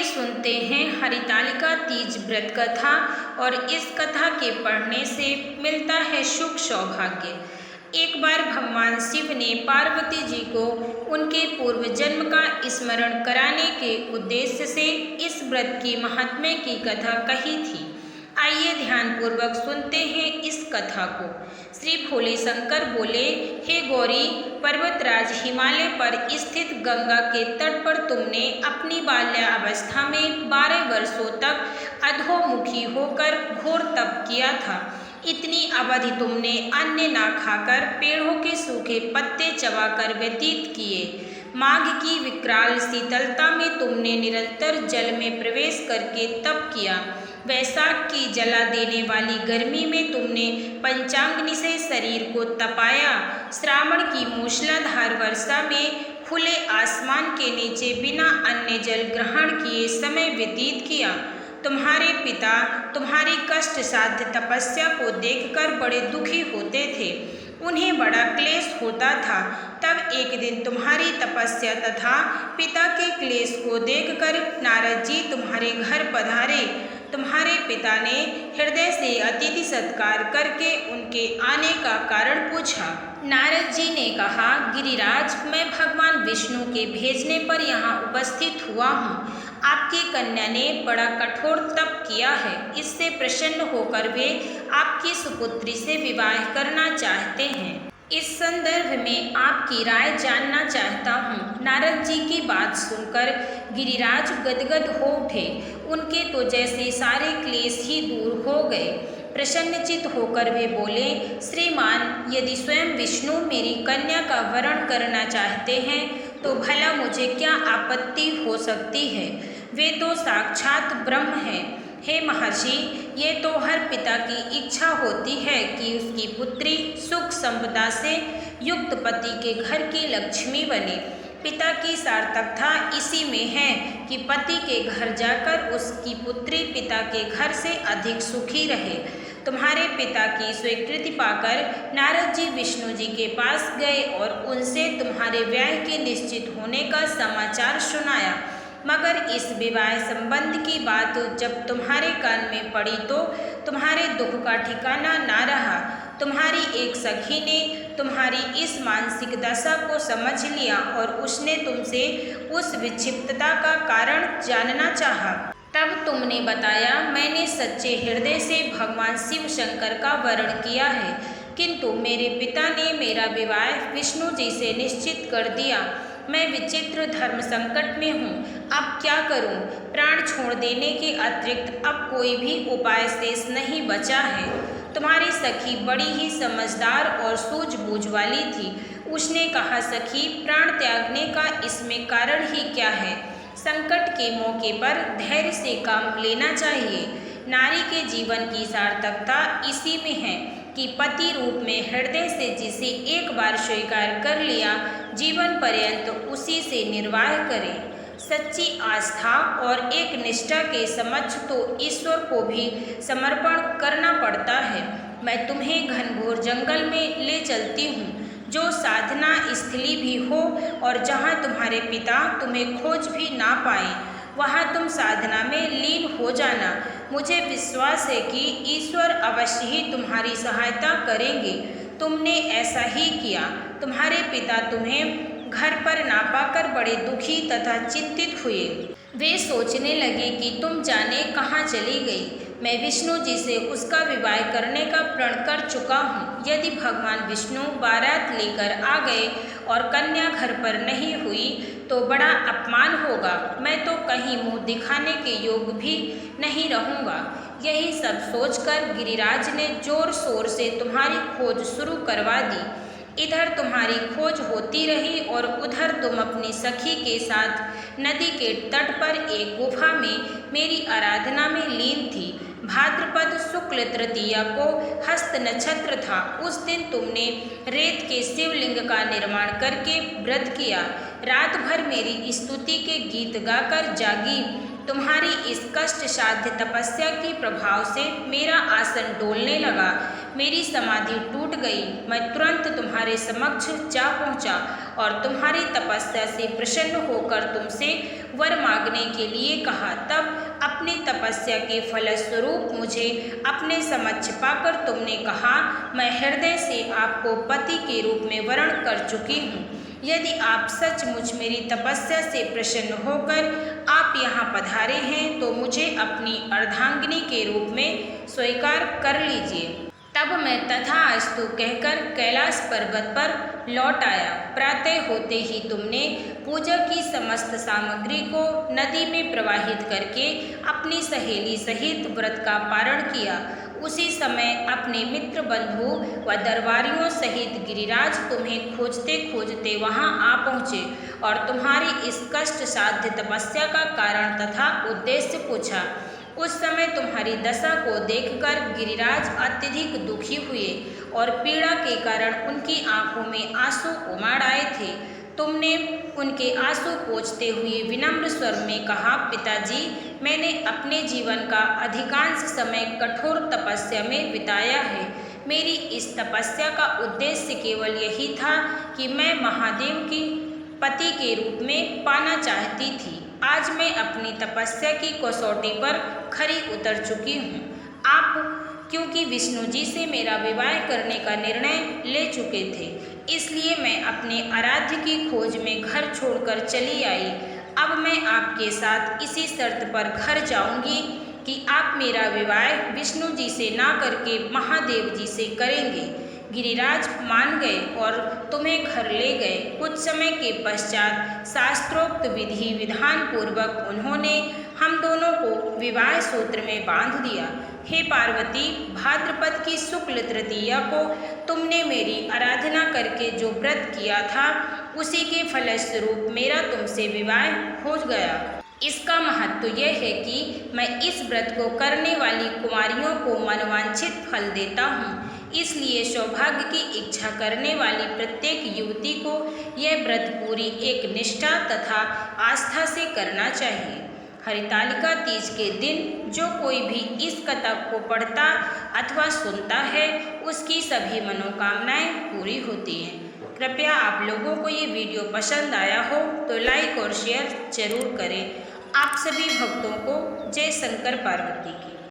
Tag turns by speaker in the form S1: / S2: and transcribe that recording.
S1: सुनते हैं हरितालिका तीज व्रत कथा और इस कथा के पढ़ने से मिलता है सुख सौभाग्य। एक बार भगवान शिव ने पार्वती जी को उनके पूर्व जन्म का स्मरण कराने के उद्देश्य से इस व्रत की महात्म्य की कथा कही थी। आइए ध्यानपूर्वक सुनते हैं इस कथा को। श्री भोले शंकर बोले, हे गौरी, पर्वतराज हिमालय पर स्थित गंगा के तट पर तुमने अपनी बाल्यावस्था में 12 वर्षों तक अधोमुखी होकर घोर तप किया था। इतनी अवधि तुमने अन्न ना खाकर पेड़ों के सूखे पत्ते चबाकर व्यतीत किए। माघ की विकराल शीतलता में तुमने निरंतर जल में प्रवेश करके तप किया। वैशाख की जला देने वाली गर्मी में तुमने पंचाग्नि से शरीर को तपाया। श्रावण की मूसलाधार वर्षा में खुले आसमान के नीचे बिना अन्न जल ग्रहण किए समय व्यतीत किया। तुम्हारे पिता तुम्हारी कष्ट साध्य तपस्या को देखकर बड़े दुखी होते थे, उन्हें बड़ा क्लेश होता था। तब एक दिन तुम्हारी तपस्या तथा पिता के क्लेश को देखकर नारद जी तुम्हारे घर पधारे। तुम्हारे पिता ने हृदय से अतिथि सत्कार करके उनके आने का कारण पूछा। नारद जी ने कहा, गिरिराज, मैं भगवान विष्णु के भेजने पर यहाँ उपस्थित हुआ हूँ। आपकी कन्या ने बड़ा कठोर तप किया है, इससे प्रसन्न होकर वे आपकी सुपुत्री से विवाह करना चाहते हैं। इस संदर्भ में आपकी राय जानना चाहता हूँ। नारद जी की बात सुनकर गिरिराज गदगद हो उठे। उनके तो जैसे सारे क्लेश ही दूर हो गए। प्रसन्नचित होकर वे बोले, श्रीमान, यदि स्वयं विष्णु मेरी कन्या का वरण करना चाहते हैं तो भला मुझे क्या आपत्ति हो सकती है। वे तो साक्षात ब्रह्म हैं। हे महर्षि, ये तो हर पिता की इच्छा होती है कि उसकी पुत्री सुख संपदा से युक्त पति के घर की लक्ष्मी बने। पिता की सार्थकता इसी में है कि पति के घर जाकर उसकी पुत्री पिता के घर से अधिक सुखी रहे। तुम्हारे पिता की स्वीकृति पाकर नारद जी विष्णु जी के पास गए और उनसे तुम्हारे ब्याह के निश्चित होने का समाचार सुनाया। मगर इस विवाह संबंध की बात जब तुम्हारे कान में पड़ी तो तुम्हारे दुख का ठिकाना ना रहा। तुम्हारी एक सखी ने तुम्हारी इस मानसिक दशा को समझ लिया और उसने तुमसे उस विक्षिप्तता का कारण जानना चाहा। तब तुमने बताया, मैंने सच्चे हृदय से भगवान शिव शंकर का वरण किया है, किंतु मेरे पिता ने मेरा विवाह विष्णु जी से निश्चित कर दिया। मैं विचित्र धर्म संकट में हूँ, अब क्या करूँ। प्राण छोड़ देने के अतिरिक्त अब कोई भी उपाय शेष नहीं बचा है। तुम्हारी सखी बड़ी ही समझदार और सूझबूझ वाली थी। उसने कहा, सखी, प्राण त्यागने का इसमें कारण ही क्या है। संकट के मौके पर धैर्य से काम लेना चाहिए। नारी के जीवन की सार्थकता इसी में है कि पति रूप में हृदय से जिसे एक बार स्वीकार कर लिया, जीवन पर्यंत उसी से निर्वाह करे। सच्ची आस्था और एक निष्ठा के समक्ष तो ईश्वर को भी समर्पण करना पड़ता है। मैं तुम्हें घनघोर जंगल में ले चलती हूँ, जो साधना स्थली भी हो और जहाँ तुम्हारे पिता तुम्हें खोज भी ना पाए, वहाँ तुम साधना में लीन हो जाना। मुझे विश्वास है कि ईश्वर अवश्य ही तुम्हारी सहायता करेंगे। तुमने ऐसा ही किया। तुम्हारे पिता तुम्हें घर पर ना पाकर बड़े दुखी तथा चिंतित हुए। वे सोचने लगे कि तुम जाने कहाँ चली गई। मैं विष्णु जी से उसका विवाह करने का प्रण कर चुका हूँ। यदि भगवान विष्णु बारात लेकर आ गए और कन्या घर पर नहीं हुई तो बड़ा अपमान होगा। मैं तो कहीं मुंह दिखाने के योग भी नहीं रहूँगा। यही सब सोचकर गिरिराज ने जोर शोर से तुम्हारी खोज शुरू करवा दी। इधर तुम्हारी खोज होती रही और उधर तुम अपनी सखी के साथ नदी के तट पर एक गुफा में मेरी आराधना में लीन थी। भाद्रपद शुक्ल तृतीया को हस्त नक्षत्र था। उस दिन तुमने रेत के शिवलिंग का निर्माण करके व्रत किया। रात भर मेरी स्तुति के गीत गाकर जागी। तुम्हारी इस कष्ट साध्य तपस्या के प्रभाव से मेरा आसन डोलने लगा, मेरी समाधि टूट गई। मैं तुरंत तुम्हारे समक्ष जा पहुंचा और तुम्हारी तपस्या से प्रसन्न होकर तुमसे वर मांगने के लिए कहा। तब अपनी तपस्या के फलस्वरूप मुझे अपने समक्ष पाकर तुमने कहा, मैं हृदय से आपको पति के रूप में वरण कर चुकी हूँ। यदि आप सचमुच मेरी तपस्या से प्रसन्न होकर आप यहाँ पधारे हैं तो मुझे अपनी अर्धांगिनी के रूप में स्वीकार कर लीजिए। तब मैं तथास्तु कहकर कैलाश पर्वत पर लौट आया। प्रातः होते ही तुमने पूजा की समस्त सामग्री को नदी में प्रवाहित करके अपनी सहेली सहित व्रत का पारण किया। उसी समय अपने मित्र बंधु व दरबारियों सहित गिरिराज तुम्हें खोजते खोजते वहां आ पहुँचे और तुम्हारी इस कष्ट साध्य तपस्या का कारण तथा उद्देश्य पूछा। उस समय तुम्हारी दशा को देखकर गिरिराज अत्यधिक दुखी हुए और पीड़ा के कारण उनकी आंखों में आंसू उमड़ आए थे। तुमने उनके आंसू पोंछते हुए विनम्र स्वर में कहा, पिताजी, मैंने अपने जीवन का अधिकांश समय कठोर तपस्या में बिताया है। मेरी इस तपस्या का उद्देश्य केवल यही था कि मैं महादेव की पति के रूप में पाना चाहती थी। आज मैं अपनी तपस्या की कसौटी पर खरी उतर चुकी हूँ। आप क्योंकि विष्णु जी से मेरा विवाह करने का निर्णय ले चुके थे, इसलिए मैं अपने आराध्य की खोज में घर छोड़कर चली आई। अब मैं आपके साथ इसी शर्त पर घर जाऊंगी कि आप मेरा विवाह विष्णु जी से ना करके महादेव जी से करेंगे। गिरिराज मान गए और तुम्हें घर ले गए। कुछ समय के पश्चात शास्त्रोक्त विधि विधान पूर्वक उन्होंने हम दोनों को विवाह सूत्र में बांध दिया। हे पार्वती, भाद्रपद की शुक्ल तृतीया को तुमने मेरी आराधना करके जो व्रत किया था, उसी के फलस्वरूप मेरा तुमसे विवाह हो गया। इसका महत्व यह है कि मैं इस व्रत को करने वाली कुमारियों को मनवांछित फल देता हूँ। इसलिए सौभाग्य की इच्छा करने वाली प्रत्येक युवती को यह व्रत पूरी एक निष्ठा तथा आस्था से करना चाहिए। हरितालिका तीज के दिन जो कोई भी इस कथा को पढ़ता अथवा सुनता है, उसकी सभी मनोकामनाएं पूरी होती हैं। कृपया आप लोगों को ये वीडियो पसंद आया हो तो लाइक और शेयर जरूर करें। आप सभी भक्तों को जय शंकर पार्वती की।